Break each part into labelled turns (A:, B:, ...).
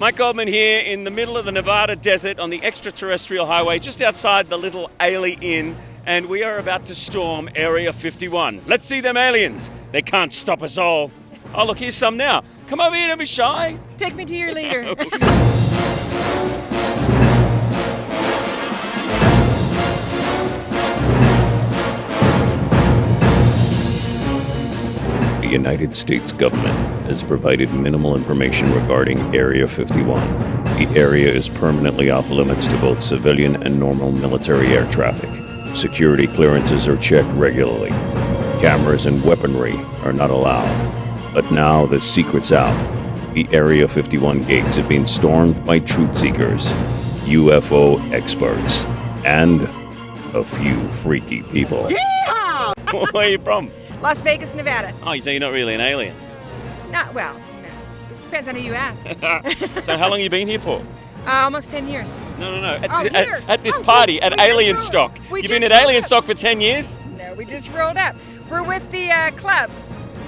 A: Mike Goldman here in the middle of the Nevada desert on the extraterrestrial highway just outside the little Ailey Inn, and we are about to storm Area 51. Let's see them aliens. They can't stop us all. Oh, look, here's some now. Come over here, don't be shy.
B: Take me to your leader.
C: The United States government has provided minimal information regarding Area 51. The area is permanently off limits to both civilian and normal military air traffic. Security clearances are checked regularly. Cameras and weaponry are not allowed. But now the secret's out. The Area 51 gates have been stormed by truth seekers, UFO experts, and a few freaky people.
A: Yeehaw! Where are you from?
B: Las Vegas, Nevada.
A: Oh, you're not really an alien.
B: Not well. No. Depends on who you ask.
A: So how long have you been here for?
B: Almost 10 years.
A: No.
B: Here.
A: At this party, at Alien Stock. You've been at Alien Stock for 10 years?
B: No, we just rolled up. We're with the club.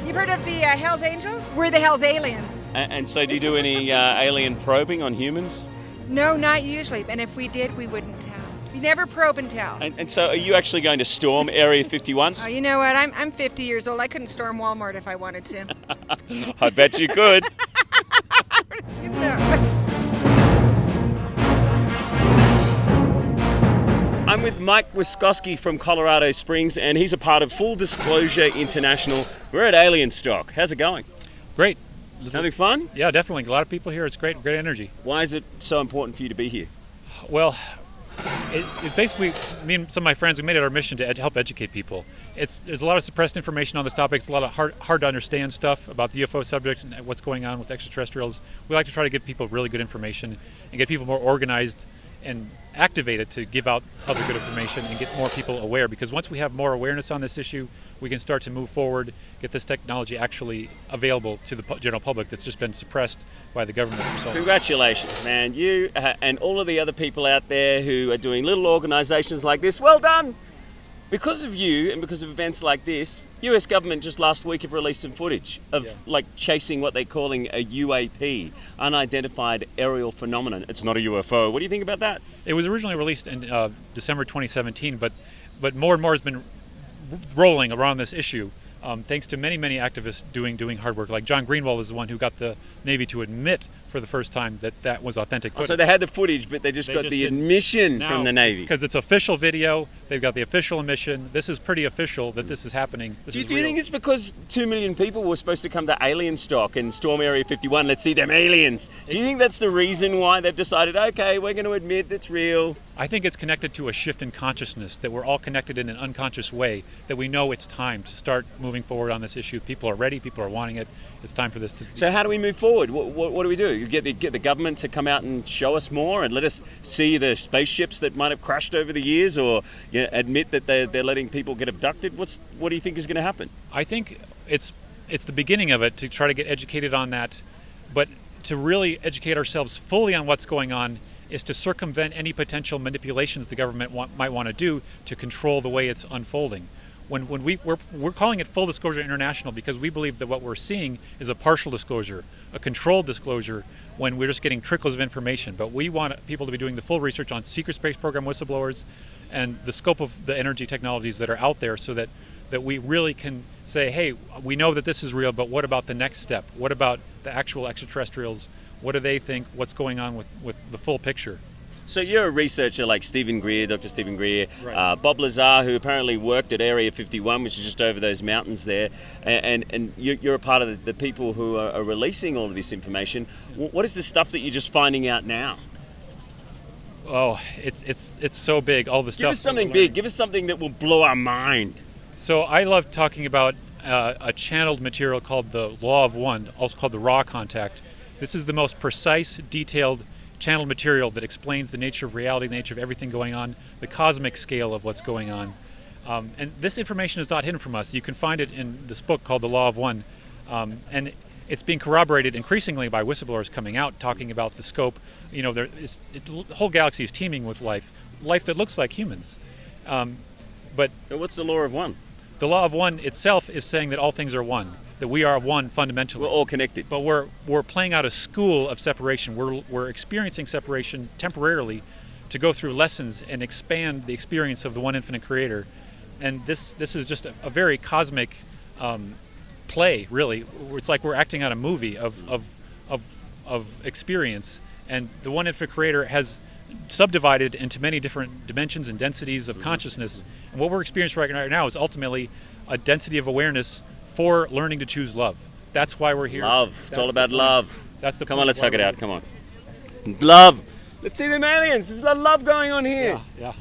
B: You've heard of the Hells Angels? We're the Hells Aliens.
A: And so do you do any alien probing on humans?
B: No, not usually. And if we did, we wouldn't tell. We never probe and tell.
A: And so are you actually going to storm Area 51?
B: Oh, you know what? I'm 50 years old. I couldn't storm Walmart if I wanted to.
A: I bet you could. I'm with Mike Wiskoski from Colorado Springs, and he's a part of Full Disclosure International. We're at Alien Stock. How's it going?
D: Great.
A: Having fun?
D: Yeah, definitely. A lot of people here. It's great energy.
A: Why is it so important for you to be here?
D: Well, it basically, me and some of my friends, we made it our mission to help educate people. There's a lot of suppressed information on this topic. It's a lot of hard to understand stuff about the UFO subject and what's going on with extraterrestrials. We like to try to give people really good information and get people more organized and activated to give out other good information and get more people aware, because once we have more awareness on this issue, we can start to move forward, get this technology actually available to the general public that's just been suppressed by the government for so long.
A: Congratulations, man. You and all of the other people out there who are doing little organizations like this, well done! Because of you and because of events like this, US government just last week have released some footage of like chasing what they're calling a UAP, unidentified aerial phenomenon. It's not a UFO. What do you think about that?
D: It was originally released in December 2017, but more and more has been rolling around this issue, thanks to many activists doing hard work. Like John Greenwald is the one who got the Navy to admit for the first time that was authentic footage.
A: So they had the footage, but they just got the admission from the Navy.
D: Because it's official video, they've got the official admission. This is pretty official that this is happening.
A: Do you think it's because 2 million people were supposed to come to Alien Stock and storm Area 51? Let's see them aliens. Do you think that's the reason why they've decided, okay, we're going to admit it's real?
D: I think it's connected to a shift in consciousness, that we're all connected in an unconscious way, that we know it's time to start moving forward on this issue. People are ready, people are wanting it. It's time for this to...
A: So how do we move forward? What do we do? You get the government to come out and show us more and let us see the spaceships that might have crashed over the years, or admit that they're letting people get abducted? What do you think is going to happen?
D: I think it's the beginning of it, to try to get educated on that, but to really educate ourselves fully on what's going on is to circumvent any potential manipulations the government might want to do to control the way it's unfolding. When we're calling it Full Disclosure International because we believe that what we're seeing is a partial disclosure, a controlled disclosure, when we're just getting trickles of information. But we want people to be doing the full research on secret space program whistleblowers and the scope of the energy technologies that are out there, so that we really can say, hey, we know that this is real, but what about the next step? What about the actual extraterrestrials? What do they think? What's going on with the full picture?
A: So you're a researcher like Dr. Stephen Greer,
D: right.
A: Bob Lazar, who apparently worked at Area 51, which is just over those mountains there, and you're a part of the people who are releasing all of this information. What is the stuff that you're just finding out now?
D: Oh, it's so big, all the stuff.
A: Give us something big. Give us something that will blow our mind.
D: So I love talking about a channeled material called the Law of One, also called the raw contact. This is the most precise, detailed channeled material that explains the nature of reality, the nature of everything going on, the cosmic scale of what's going on. And this information is not hidden from us. You can find it in this book called The Law of One. And it's being corroborated increasingly by whistleblowers coming out, talking about the scope. You know, the whole galaxy is teeming with life that looks like humans. But
A: So what's the Law of One?
D: The Law of One itself is saying that all things are one. that we are one fundamentally.
A: We're all connected.
D: But we're playing out a school of separation. We're experiencing separation temporarily to go through lessons and expand the experience of the one infinite creator. And this is just a very cosmic play, really. It's like we're acting out a movie of experience. And the one infinite creator has subdivided into many different dimensions and densities of consciousness. And what we're experiencing right now is ultimately a density of awareness for learning to choose love. That's why we're here.
A: Love. It's all about love.
D: That's the
A: Come
D: point
A: on, let's
D: why
A: hug it
D: we're
A: out.
D: here.
A: Come on. Love. Let's see them aliens. There's a lot of love going on here.
D: Yeah.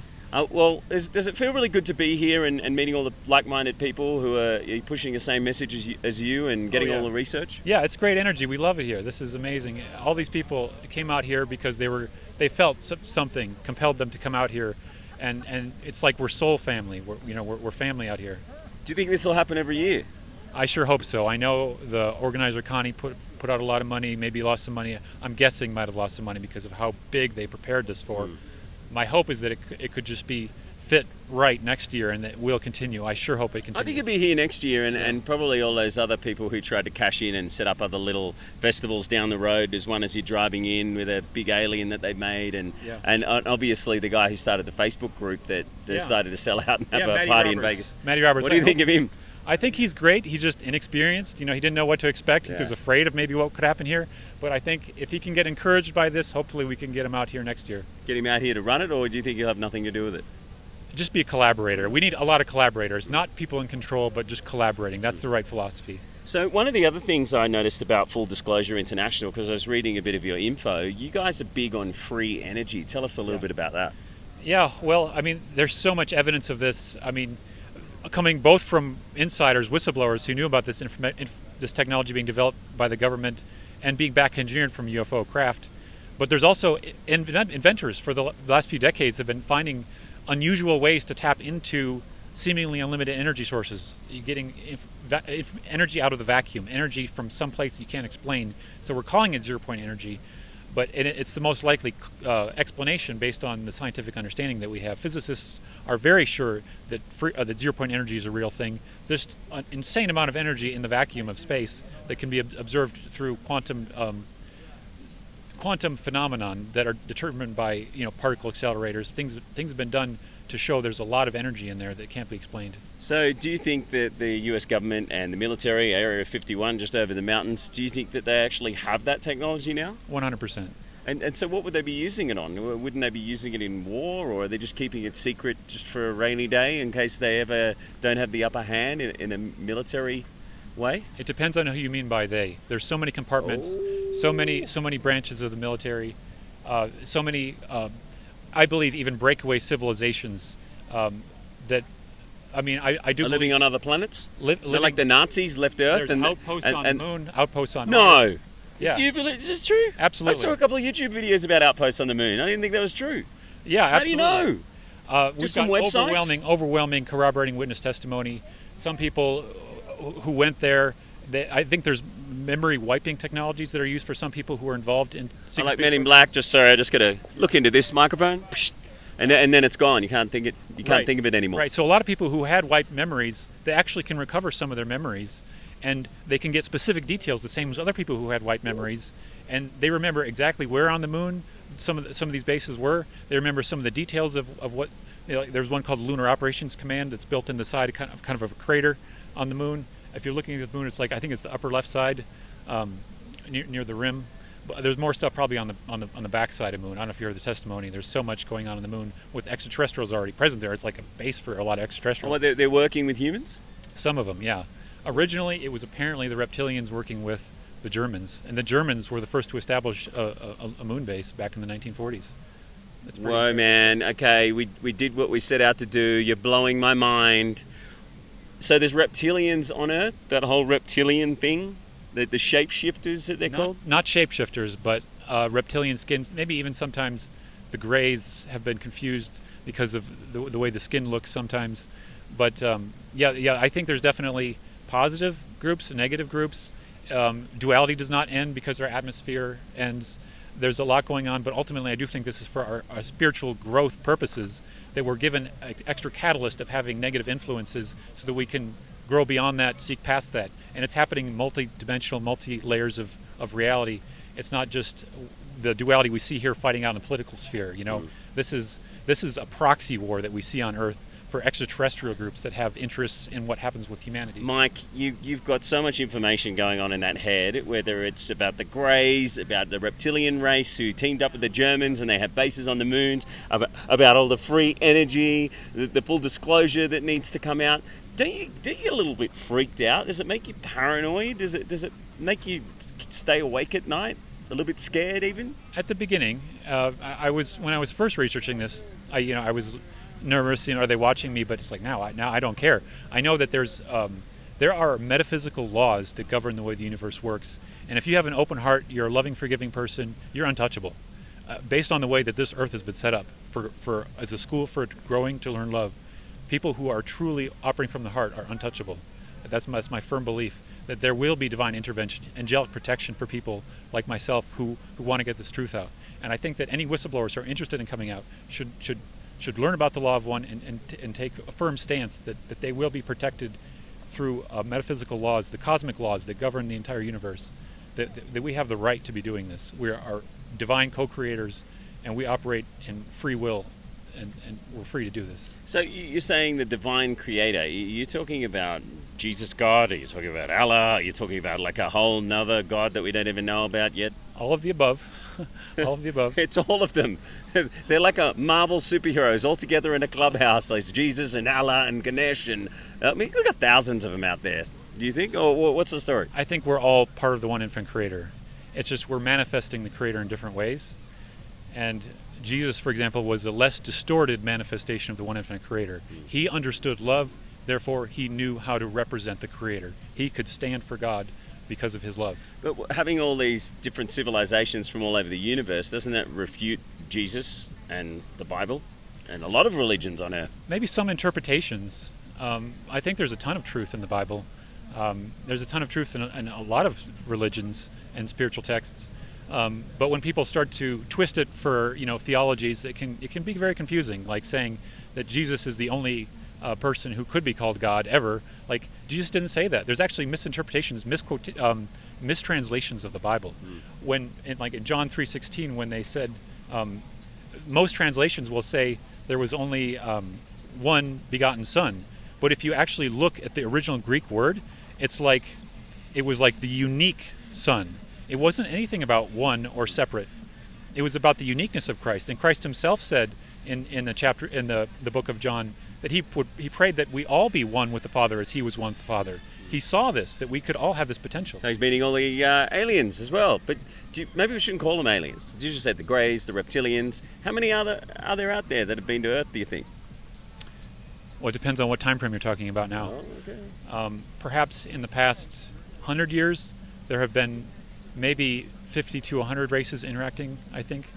A: Well, does it feel really good to be here and meeting all the like-minded people who are pushing the same message as you and getting all the research?
D: Yeah, it's great energy. We love it here. This is amazing. All these people came out here because they felt something compelled them to come out here, and it's like we're soul family. We're family out here.
A: Do you think this will happen every year?
D: I sure hope so. I know the organizer Connie put out a lot of money, maybe lost some money. I'm guessing might have lost some money because of how big they prepared this for. My hope is that it could just be fit right next year and that will continue. I sure hope it continues.
A: I think it'll be here next year, and probably all those other people who tried to cash in and set up other little festivals down the road. There's one as you're driving in with a big alien that they made, and obviously the guy who started the Facebook group that decided to sell out and have a
D: Matty
A: party
D: Roberts.
A: in Vegas.
D: Matty Roberts.
A: What do you think of him?
D: I think he's great. He's just inexperienced. He didn't know what to expect. He was afraid of maybe what could happen here. But I think if he can get encouraged by this, hopefully we can get him out here next year.
A: Get him out here to run it, or do you think he'll have nothing to do with it?
D: Just be a collaborator. We need a lot of collaborators, not people in control, but just collaborating. That's the right philosophy.
A: So one of the other things I noticed about Full Disclosure International, because I was reading a bit of your info, you guys are big on free energy. Tell us a little bit about that.
D: Yeah, well, there's so much evidence of this. Coming both from insiders, whistleblowers who knew about this this technology being developed by the government and being back engineered from UFO craft. But there's also inventors for the last few decades have been finding unusual ways to tap into seemingly unlimited energy sources. You're getting energy out of the vacuum, energy from some place you can't explain. So we're calling it zero-point energy, but it's the most likely explanation based on the scientific understanding that we have. Physicists are very sure that that zero-point energy is a real thing. There's an insane amount of energy in the vacuum of space that can be observed through quantum phenomenon that are determined by particle accelerators. Things have been done to show there's a lot of energy in there that can't be explained.
A: So do you think that the US government and the military, Area 51 just over the mountains, do you think that they actually have that technology now?
D: 100%.
A: And so what would they be using it on? Wouldn't they be using it in war, or are they just keeping it secret just for a rainy day in case they ever don't have the upper hand in a military way?
D: It depends on who you mean by they. There's so many compartments, so many branches of the military, so many, I believe, even breakaway civilizations that, I do
A: are living on other planets?
D: Living
A: like the Nazis left Earth?
D: There's outposts on the moon, outposts on
A: No!
D: Mars.
A: Yeah. Is this true?
D: Absolutely.
A: I saw a couple of YouTube videos about outposts on the moon. I didn't think that was true.
D: Yeah, absolutely.
A: How do you know?
D: We've
A: some
D: got
A: websites?
D: overwhelming corroborating witness testimony. Some people who went there, I think there's memory wiping technologies that are used for some people who are involved in.
A: I like Men in Black. I just got to look into this microphone, and then it's gone. You can't think think of it anymore.
D: Right. So a lot of people who had wiped memories, they actually can recover some of their memories, and they can get specific details, the same as other people who had wiped memories, and they remember exactly where on the moon some of these bases were. They remember some of the details of what. There's one called the Lunar Operations Command that's built in the side kind of a crater on the moon. If you're looking at the moon, it's like, I think it's the upper left side, near the rim. But there's more stuff probably on the back side of the moon. I don't know if you heard the testimony. There's so much going on the moon with extraterrestrials already present there. It's like a base for a lot of extraterrestrials.
A: Well, they're working with humans?
D: Some of them, yeah. Originally, it was apparently the reptilians working with the Germans, and the Germans were the first to establish a moon base back in the 1940s.
A: Whoa, man. Okay, we did what we set out to do. You're blowing my mind. So there's reptilians on Earth? That whole reptilian thing? The shapeshifters that they're called?
D: Not shapeshifters, but reptilian skins. Maybe even sometimes the grays have been confused because of the way the skin looks sometimes. But I think there's definitely positive groups and negative groups. Duality does not end because our atmosphere ends. There's a lot going on, but ultimately I do think this is for our spiritual growth purposes, that we're given an extra catalyst of having negative influences so that we can grow beyond that, seek past that. And it's happening in multi-dimensional, multi-layers of reality. It's not just the duality we see here fighting out in the political sphere. This is a proxy war that we see on Earth for extraterrestrial groups that have interests in what happens with humanity.
A: Mike, you've got so much information going on in that head, whether it's about the Greys, about the reptilian race who teamed up with the Germans and they have bases on the moons, about all the free energy, the full disclosure that needs to come out. Don't you get a little bit freaked out? Does it make you paranoid? Does it make you stay awake at night? A little bit scared even?
D: At the beginning, when I was first researching this, I was nervous. Are they watching me? But it's like now I don't care. I know that there are metaphysical laws that govern the way the universe works, and if you have an open heart, you're a loving, forgiving person, you're untouchable. Based on the way that this Earth has been set up for as a school for growing to learn love, people who are truly operating from the heart are untouchable. That's my firm belief that there will be divine intervention, angelic protection for people like myself who want to get this truth out. And I think that any whistleblowers who are interested in coming out should learn about the law of one and take a firm stance that they will be protected through metaphysical laws, the cosmic laws that govern the entire universe, that we have the right to be doing this. We are divine co-creators, and we operate in free will, and we're free to do this.
A: So you're saying the divine creator, you're talking about Jesus God, or you're talking about Allah, or you're talking about like a whole nother God that we don't even know about yet?
D: All of the above. All of the above.
A: It's all of them. They're like a Marvel superheroes all together in a clubhouse. There's Jesus and Allah and Ganesh, and we've got thousands of them out there. Do you think, or what's the story?
D: I think we're all part of the one infinite creator. It's just we're manifesting the creator in different ways. And Jesus, for example, was a less distorted manifestation of the one infinite creator. He understood love, therefore he knew how to represent the creator. He could stand for God because of his love.
A: But having all these different civilizations from all over the universe, doesn't that refute Jesus and the Bible and a lot of religions on Earth?
D: Maybe some interpretations. I think there's a ton of truth in the Bible. There's a ton of truth in a lot of religions and spiritual texts. But when people start to twist it for theologies, it can be very confusing. Like saying that Jesus is the only person who could be called God ever. Like Jesus didn't say that. There's actually misinterpretations, mistranslations of the Bible. When in John 3:16, when they said, most translations will say there was only one begotten Son. But if you actually look at the original Greek word, it was like the unique Son. It wasn't anything about one or separate. It was about the uniqueness of Christ. And Christ himself said in the chapter in the book of John that he prayed that we all be one with the Father as he was one with the Father. He saw this, that we could all have this potential.
A: So he's meeting all the aliens as well. But maybe we shouldn't call them aliens. You just said the Greys, the reptilians. How many are there out there that have been to Earth, do you think?
D: Well, it depends on what time frame you're talking about now.
A: Oh, okay.
D: Perhaps in the past 100 years, there have been maybe 50 to 100 races interacting, I think,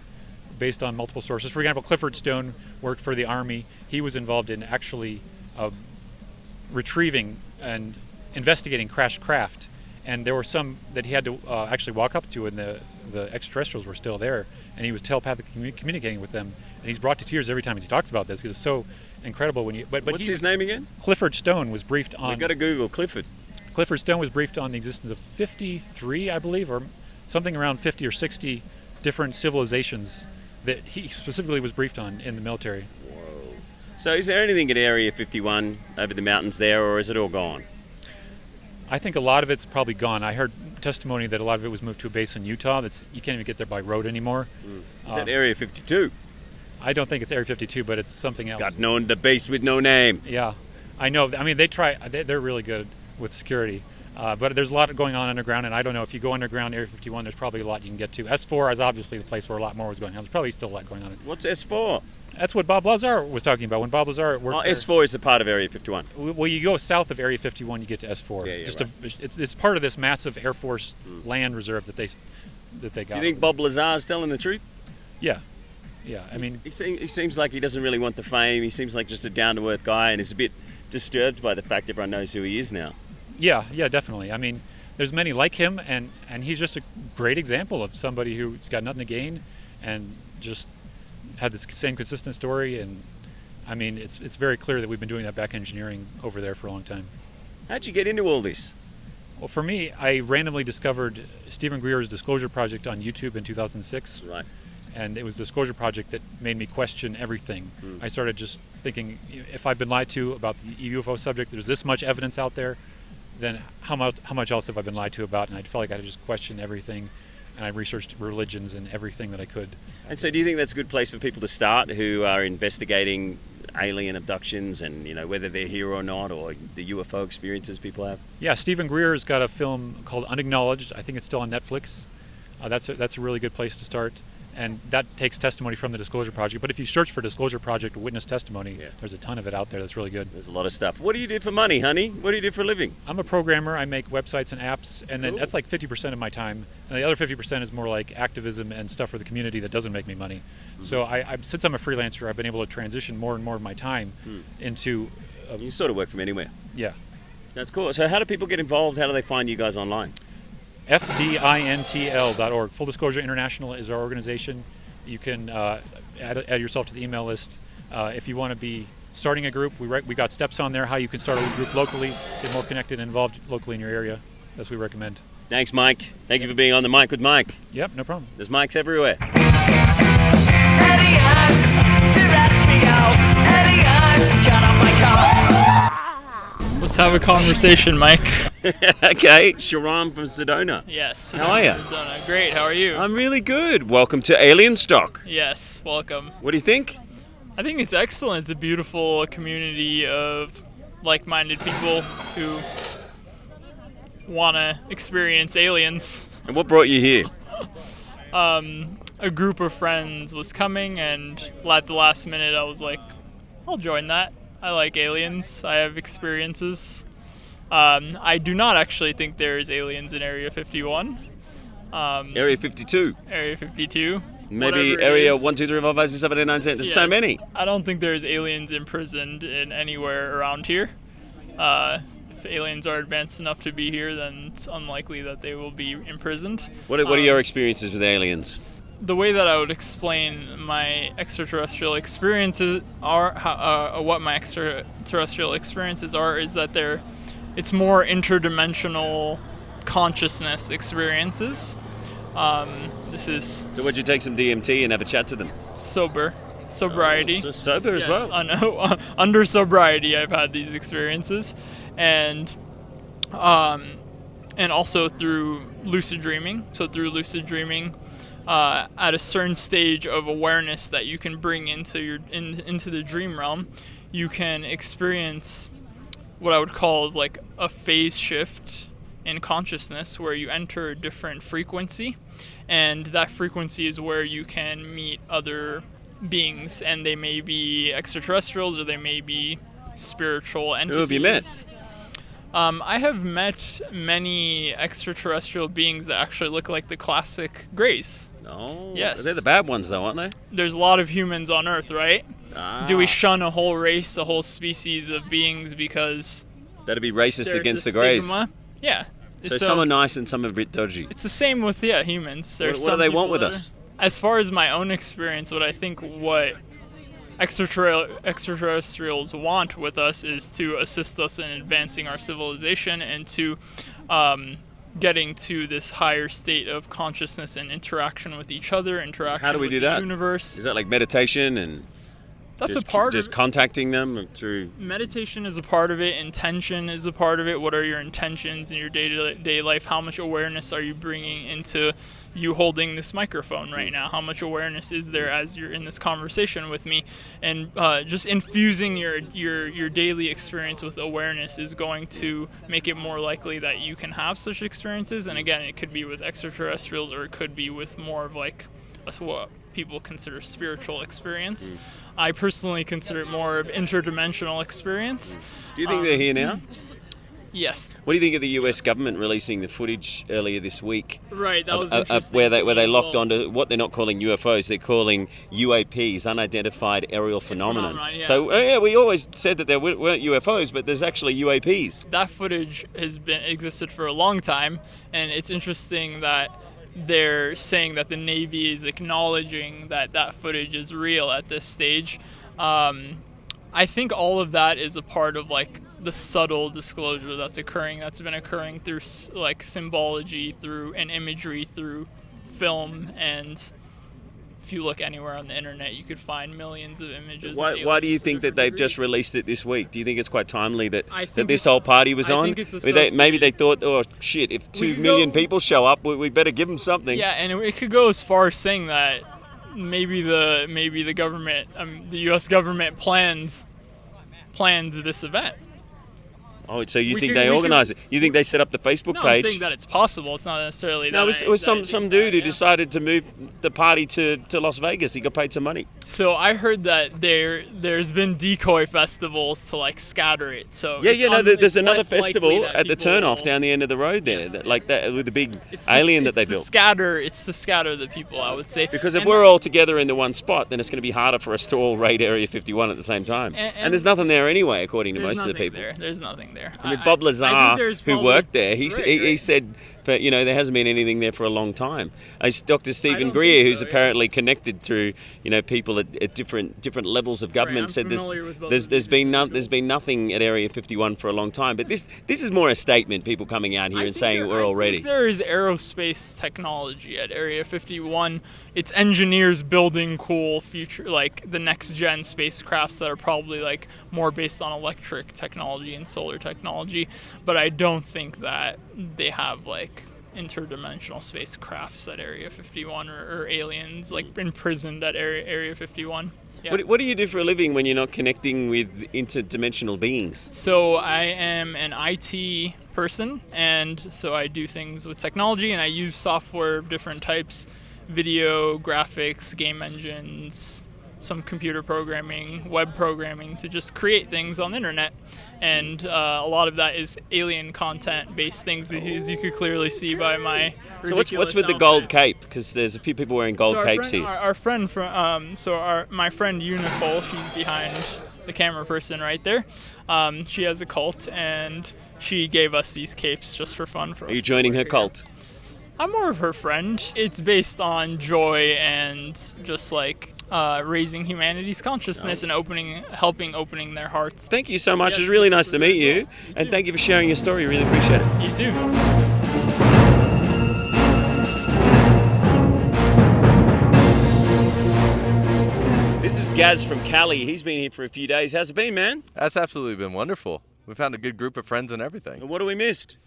D: based on multiple sources. For example, Clifford Stone worked for the Army. He was involved in actually retrieving and investigating crashed craft. And there were some that he had to actually walk up to, and the extraterrestrials were still there. And he was telepathically communicating with them. And he's brought to tears every time he talks about this, because it's so incredible when you... But
A: what's his name again?
D: Clifford Stone was briefed on...
A: We've got to Google Clifford.
D: Clifford Stone was briefed on the existence of 53, I believe, or something around 50 or 60 different civilizations that he specifically was briefed on in the military.
A: Whoa. So is there anything at Area 51 over the mountains there, or is it all gone?
D: I think a lot of it's probably gone. I heard testimony that a lot of it was moved to a base in Utah. You can't even get there by road anymore.
A: Is that Area 52?
D: I don't think it's Area 52, but it's something else.
A: Got the base with no name.
D: Yeah, I know. I mean, they're really good with security. But there's a lot going on underground, and I don't know, if you go underground Area 51, there's probably a lot you can get to. S4 is obviously the place where a lot more was going on. There's probably still a lot going on.
A: What's S4?
D: That's what Bob Lazar was talking about. When Bob Lazar worked there.
A: S4 is a part of Area 51.
D: Well, you go south of Area 51, you get to S4.
A: Yeah, right.
D: It's part of this massive Air Force land reserve that they got.
A: You think Bob Lazar's telling the truth?
D: Yeah. I mean,
A: he seems like he doesn't really want the fame. He seems like just a down-to-earth guy, and is a bit disturbed by the fact everyone knows who he is now.
D: Yeah, definitely. I mean, there's many like him, and he's just a great example of somebody who's got nothing to gain and just had this same consistent story. And I mean, it's very clear that we've been doing that back engineering over there for a long time.
A: How'd you get into all this?
D: Well, for me, I randomly discovered Stephen Greer's Disclosure Project on YouTube in 2006.
A: Right.
D: And it was the Disclosure Project that made me question everything. I started just thinking, if I've been lied to about the UFO subject, there's this much evidence out there, then how much else have I been lied to about? And I felt like I had to just question everything. And I researched religions and everything that I could.
A: And so do you think that's a good place for people to start who are investigating alien abductions and, whether they're here or not, or the UFO experiences people have?
D: Yeah, Stephen Greer's got a film called Unacknowledged. I think it's still on Netflix. That's a really good place to start. And that takes testimony from the Disclosure Project. But if you search for Disclosure Project witness testimony, there's a ton of it out there that's really good.
A: There's a lot of stuff. What do you do for money, honey? What do you do for a living?
D: I'm a programmer. I make websites and apps, and then that's like 50% of my time. And the other 50% is more like activism and stuff for the community that doesn't make me money. So I since I'm a freelancer, I've been able to transition more and more of my time into...
A: you sort of work from anywhere.
D: Yeah.
A: That's cool. So how do people get involved? How do they find you guys online?
D: FDINTL.org. Full Disclosure International is our organization. You can add yourself to the email list. If you want to be starting a group, we got steps on there, how you can start a group locally, get more connected and involved locally in your area. That's what we recommend.
A: Thanks, Mike. Thank you for being on the Mic with Mike.
D: Yep, no problem.
A: There's mics everywhere.
E: Let's have a conversation, Mike.
A: Okay, Sharon from Sedona.
E: Yes.
A: How are you?
E: Sedona. Great, how are you?
A: I'm really good. Welcome to Alien Stock.
E: Yes, welcome.
A: What do you think?
E: I think it's excellent. It's a beautiful community of like-minded people who want to experience aliens.
A: And what brought you here?
E: A group of friends was coming, and at the last minute I was like, I'll join that. I like aliens. I have experiences. I do not actually think there's aliens in Area 51.
A: Area 52.
E: Area 52.
A: Maybe Area 1, 2, 3, 4, 5, 6, 7, 8, 9, 10. There's so many.
E: I don't think there's aliens imprisoned in anywhere around here. If aliens are advanced enough to be here, then it's unlikely that they will be imprisoned.
A: What are your experiences with aliens?
E: The way that I would explain my extraterrestrial experiences are, what my extraterrestrial experiences are, is that it's more interdimensional consciousness experiences. This is...
A: So would you take some DMT and have a chat to them?
E: Sobriety.
A: So sober as well.
E: I know. Under sobriety, I've had these experiences, and also through lucid dreaming. So through lucid dreaming, at a certain stage of awareness that you can bring into into the dream realm, you can experience what I would call like a phase shift in consciousness, where you enter a different frequency, and that frequency is where you can meet other beings, and they may be extraterrestrials or they may be spiritual entities.
A: Who have you met?
E: I have met many extraterrestrial beings that actually look like the classic Greys.
A: Oh,
E: yes.
A: They're the bad ones though, aren't they?
E: There's a lot of humans on Earth, right? Do we shun a whole race, a whole species of beings because
A: that'd be racist
E: there's
A: against
E: a
A: the Greys?
E: stigma? Yeah.
A: So some are nice and some are a bit dodgy.
E: It's the same with humans.
A: What do they want with us?
E: As far as my own experience, what I think what extraterrestrials want with us is to assist us in advancing our civilization and to getting to this higher state of consciousness and interaction with each other, interaction
A: How do we
E: with
A: do
E: the
A: that?
E: universe.
A: Is that like meditation and
E: That's a part
A: just
E: of
A: contacting them through...
E: Meditation is a part of it. Intention is a part of it. What are your intentions in your day-to-day life? How much awareness are you bringing into you holding this microphone right now? How much awareness is there as you're in this conversation with me? And just infusing your daily experience with awareness is going to make it more likely that you can have such experiences. And again, it could be with extraterrestrials, or it could be with more of like what people consider spiritual experience. I personally consider it more of interdimensional experience.
A: Do you think they're here now?
E: Yes.
A: What do you think of the US government releasing the footage earlier this week?
E: Right, that was interesting.
A: Where they locked onto what they're not calling UFOs, they're calling UAPs, unidentified aerial phenomenon.
E: Yeah.
A: So we always said that there weren't UFOs, but there's actually UAPs.
E: That footage has existed for a long time, and it's interesting that they're saying that the Navy is acknowledging that footage is real at this stage. I think all of that is a part of like the subtle disclosure that's been occurring through like symbology, through and imagery, through film. And if you look anywhere on the internet, you could find millions of images.
A: Why do you think that they've just released it this week? Do you think it's quite timely that this
E: it's-
A: whole party was
E: I
A: on?
E: think it's
A: Maybe they
E: associated-
A: thought, oh shit, if 2
E: could
A: million
E: go-
A: people show up, we better give them something.
E: Yeah, and it could go as far as saying that maybe the government, the U.S. government planned this event.
A: Oh, so you
E: We
A: think
E: could-
A: they
E: we
A: organised it? You think they set up the Facebook
E: No,
A: page?
E: I'm saying that it's possible. It's not necessarily that.
A: No, it was some dude who
E: yeah.
A: decided to move the party to Las Vegas. He got paid some money.
E: So I heard that there's been decoy festivals to like scatter it. So
A: There's
E: it's
A: another
E: less likely
A: festival
E: that
A: at the
E: people
A: turnoff
E: will-
A: down the end of the road there,
E: Yes,
A: like that with the big
E: It's
A: alien
E: it's
A: that they
E: the
A: built.
E: It's to scatter the people, I would say.
A: Because if
E: And
A: we're all together in the one spot, then it's going to be harder for us to all raid Area 51 at the same time.
E: And
A: there's nothing there anyway, according to
E: there's
A: most of the
E: nothing
A: people.
E: there. There's nothing there.
A: I mean, Bob
E: I think
A: Lazar,
E: there's
A: who
E: probably-
A: worked there, he
E: Right.
A: said, but there hasn't been anything there for a long time. Dr. Stephen
E: don't
A: Greer,
E: think
A: who's
E: so, yeah.
A: apparently connected through people at different levels of government,
E: I'm
A: said
E: familiar with both
A: there's
E: of these
A: been
E: individuals.
A: nothing at Area 51 for a long time. But this is more a statement. People coming out here and saying we're all ready.
E: There is aerospace technology at Area 51. It's engineers building cool future, like the next gen spacecrafts that are probably like more based on electric technology and solar technology. But I don't think that they have like interdimensional spacecrafts at Area 51 or aliens like imprisoned at Area 51. Yeah.
A: What do you do for a living when you're not connecting with interdimensional beings?
E: So I am an IT person, and so I do things with technology, and I use software of different types, video, graphics, game engines, some computer programming, web programming, to just create things on the internet. And a lot of that is alien content-based things, as you could clearly see by my
A: So what's
E: ridiculous
A: with the
E: outfit.
A: gold cape? Because there's a few people wearing gold
E: So
A: capes here.
E: Our friend from my friend Nicole, she's behind the camera person right there. She has a cult, and she gave us these capes just for fun.
A: Are you joining her cult?
E: I'm more of her friend. It's based on joy and just like raising humanity's consciousness and helping opening their hearts.
A: Thank you so much.
E: Yes,
A: It was really
E: this
A: nice
E: was
A: to
E: really
A: meet you.
E: cool. You
A: And
E: too.
A: thank you for sharing your story. Really appreciate it.
E: You too.
A: This is Gaz from Cali. He's been here for a few days. How's it been, man?
F: That's absolutely been wonderful. We found a good group of friends and
A: And
F: everything.
A: what have we missed?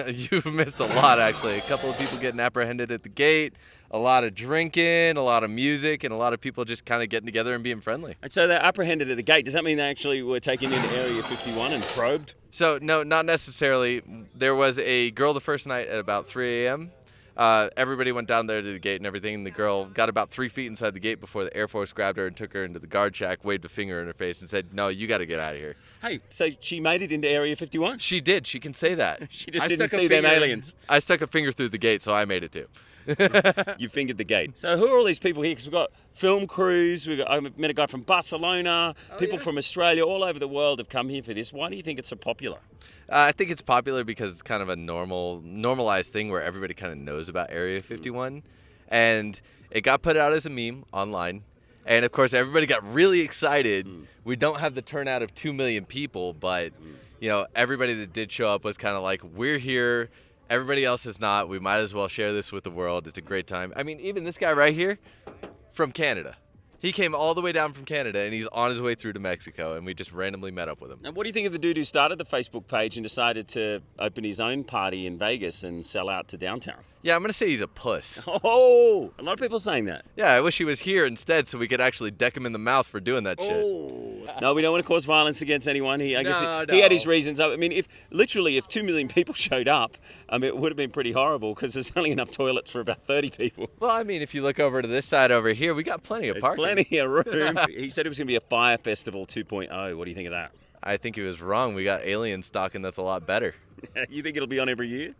F: You've missed a lot, actually. A couple of people getting apprehended at the gate, a lot of drinking, a lot of music, and a lot of people just kind of getting together and being friendly.
A: And so they're apprehended at the gate. Does that mean they actually were taken into Area 51 and probed?
F: So, no, not necessarily. There was a girl the first night at about 3 a.m. Everybody went down there to the gate and everything, and the girl got about 3 feet inside the gate before the Air Force grabbed her and took her into the guard shack, waved a finger in her face, and said, "No, you got to get out of here."
A: Hey, so she made it into Area 51?
F: She did. She can say that.
A: She just
F: I
A: didn't
F: stuck a
A: see them
F: finger-
A: aliens.
F: I stuck a finger through the gate, so I made it too.
A: You fingered the gate. So who are all these people here? Because we've got film crews. I met a guy from Barcelona. People from Australia, all over the world have come here for this. Why do you think it's so popular?
F: I think it's popular because it's kind of a normalized thing where everybody kind of knows about Area 51, and it got put out as a meme online, and of course everybody got really excited. We don't have the turnout of 2 million people, but everybody that did show up was kind of like, we're here. Everybody else is not. We might as well share this with the world. It's a great time. I mean, even this guy right here from Canada. He came all the way down from Canada, and he's on his way through to Mexico, and we just randomly met up with him.
A: And what do you think of the dude who started the Facebook page and decided to open his own party in Vegas and sell out to downtown?
F: Yeah, I'm going to say he's a puss.
A: Oh, a lot of people saying that.
F: Yeah, I wish he was here instead so we could actually deck him in the mouth for doing that shit.
A: No, we don't want to cause violence against anyone. I guess
F: No,
A: he had
F: no.
A: his reasons. I mean, if 2 million people showed up, it would have been pretty horrible because there's only enough toilets for about 30 people.
F: Well, I mean, if you look over to this side over here, we got plenty of
A: There's
F: parking.
A: plenty of room. He said it was going to be a fire festival 2.0. What do you think of that?
F: I think he was wrong. We got alien stalking that's a lot better.
A: You think it'll be on every year?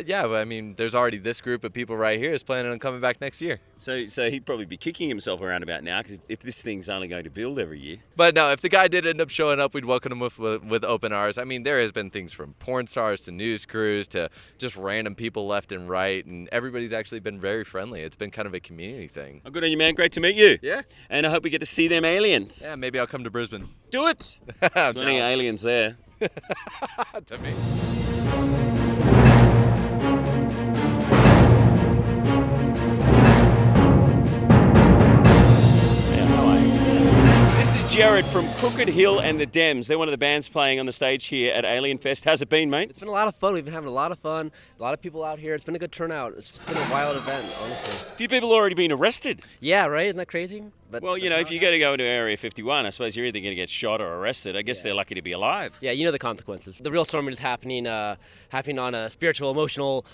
F: Yeah, but I mean, there's already this group of people right here is planning on coming back next year.
A: So he'd probably be kicking himself around about now because if this thing's only going to build every year.
F: But no, if the guy did end up showing up, we'd welcome him with open arms. I mean, there has been things from porn stars to news crews to just random people left and right, and everybody's actually been very friendly. It's been kind of a community thing.
A: Oh, good on you, man. Great to meet you.
F: Yeah.
A: And I hope we get to see them aliens.
F: Yeah, maybe I'll come to Brisbane.
A: do it.
F: I'm
A: Plenty of
F: down.
A: aliens there.
F: To me.
A: Yeah, how are you? This is Jared from Crooked Hill and the Dems. They're one of the bands playing on the stage here at Alien Fest. How's it been, mate?
G: It's been a lot of fun. We've been having a lot of fun. A lot of people out here. It's been a good turnout. It's been a wild event, honestly.
A: A few people already been arrested.
G: Yeah, right? Isn't that crazy? But
A: Well, you know, if you got to go into Area 51, I suppose you're either going to get shot or arrested. I guess they're lucky to be alive.
G: yeah, you know the consequences. The real storm is happening on a spiritual, emotional,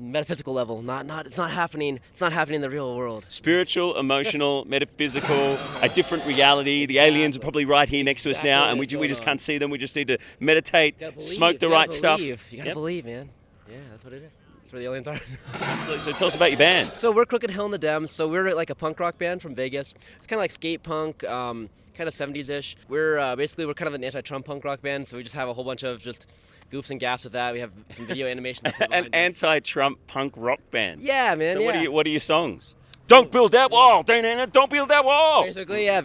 G: metaphysical level. It's not happening. It's not happening in the real world.
A: Spiritual, emotional, metaphysical, a different reality. The aliens are probably right here next to us now, and we just can't see them. We just need to meditate,
G: You gotta believe,
A: smoke the
G: you gotta
A: right stuff.
G: believe. You gotta
A: Yep.
G: believe, man. Yeah, that's what it is. That's where the aliens are.
A: Absolutely. So tell us about your band.
G: So we're Crooked Hill and the Dems. So we're like a punk rock band from Vegas. It's kind of like skate punk, kind of 70s-ish. We're kind of an anti-Trump punk rock band. So we just have a whole bunch of just goofs and gaffs with that. We have some video animation. that goes
A: An
G: behind us.
A: anti-Trump punk rock band.
G: Yeah, man.
A: So
G: yeah.
A: what are your songs? Don't build that wall. Don't build that wall.
G: Basically. We have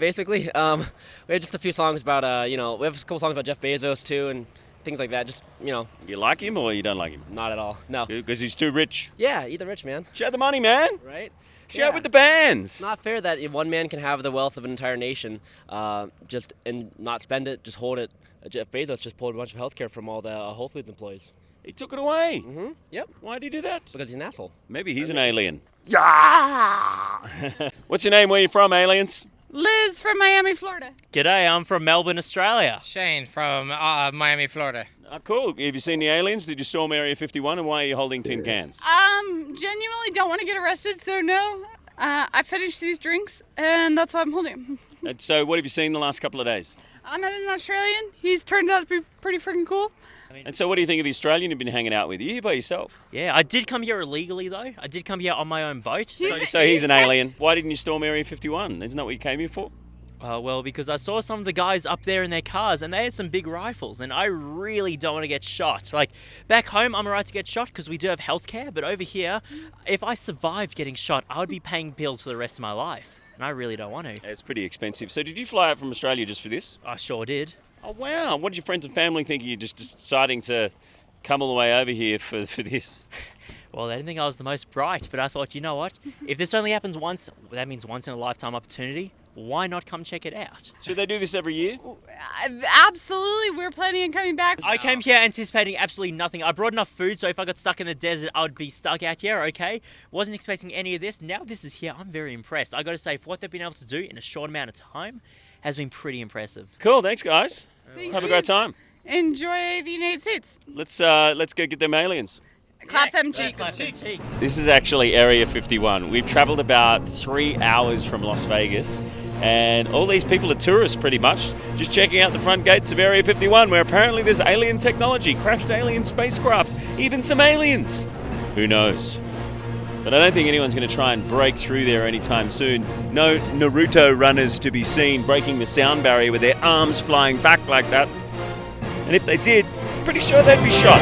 G: just a few songs about we have a couple songs about Jeff Bezos too and things like that. Just
A: You like him or you don't like him?
G: not at all. No.
A: Because he's too rich.
G: Yeah, eat the rich, man.
A: Share the money, man.
G: Right?
A: Share it with the bands.
G: It's not fair that one man can have the wealth of an entire nation, and not spend it, just hold it. Jeff Bezos just pulled a bunch of healthcare from all the Whole Foods employees.
A: He took it away.
G: Mm-hmm. Yep.
A: Why did he do that?
G: Because he's an asshole.
A: Maybe he's an alien. Yeah. What's your name? Where you from, aliens?
B: Liz from Miami, Florida.
H: G'day, I'm from Melbourne, Australia.
I: Shane from Miami, Florida.
A: Cool. Have you seen the aliens? Did you storm Area 51? And why are you holding tin cans?
B: Genuinely don't want to get arrested, so no. I finished these drinks, and that's why I'm holding them.
A: And so, what have you seen the last couple of days?
B: I met an Australian. He's turned out to be pretty freaking cool.
A: And so, what do you think of the Australian you've been hanging out with? Are you by yourself?
H: Yeah, I did come here illegally though. I did come here on my own boat.
A: So he's an alien. Why didn't you storm Area 51? Isn't that what you came here for?
H: Well, because I saw some of the guys up there in their cars and they had some big rifles and I really don't want to get shot. Like, back home, I'm alright to get shot because we do have healthcare, but over here, if I survived getting shot, I would be paying bills for the rest of my life. And I really don't want to.
A: It's pretty expensive. So, did you fly out from Australia just for this?
H: I sure did.
A: Oh, wow. What did your friends and family think of you just deciding to come all the way over here for this?
H: Well, they didn't think I was the most bright, but I thought, you know what? If this only happens once, that means once in a lifetime opportunity. Why not come check it out?
A: Should they do this every year?
B: Absolutely, we're planning on coming back.
H: I came here anticipating absolutely nothing. I brought enough food, so if I got stuck in the desert, I would be stuck out here, okay? Wasn't expecting any of this. Now this is here, I'm very impressed. I gotta say, for what they've been able to do in a short amount of time has been pretty impressive.
A: Cool. Thanks, guys. Have a great time.
B: Enjoy the United States.
A: Let's go get them aliens.
B: Clap them cheeks.
A: This is actually Area 51. We've traveled about 3 hours from Las Vegas, and all these people are tourists pretty much, just checking out the front gates of Area 51, where apparently there's alien technology, crashed alien spacecraft, even some aliens. Who knows? But I don't think anyone's going to try and break through there anytime soon. No Naruto runners to be seen breaking the sound barrier with their arms flying back like that. And if they did, pretty sure they'd be shot.